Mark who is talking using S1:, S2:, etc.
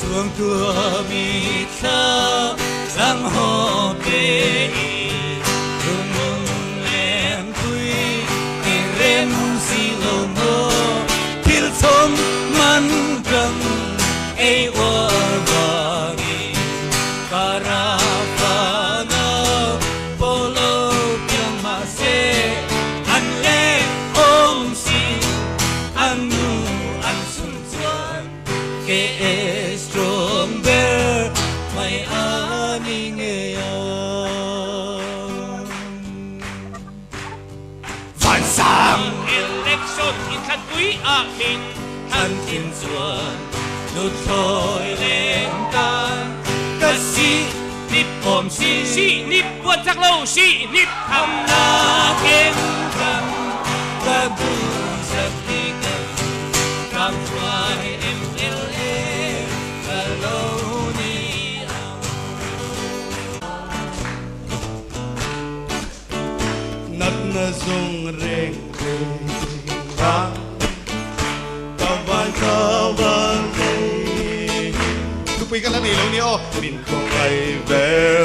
S1: tuồng tua mi thơ giang hồ bể rung rung em thui thì rem si lô mô til sông man răng ai wa vagi caravana polo piamase an le om si anu an sun chuan ke stronger mai ani nghe phản sang election in khát quý à mình han thiên chuan nút thôi lên tan cái si nip om si nip buat chắc lâu si nip ham na ken kan ka bu sakti kan kam chuan em le ka lâu ni nat na zong reng ra kawan Tụi cái lá này lâu nhiêu mình không ai về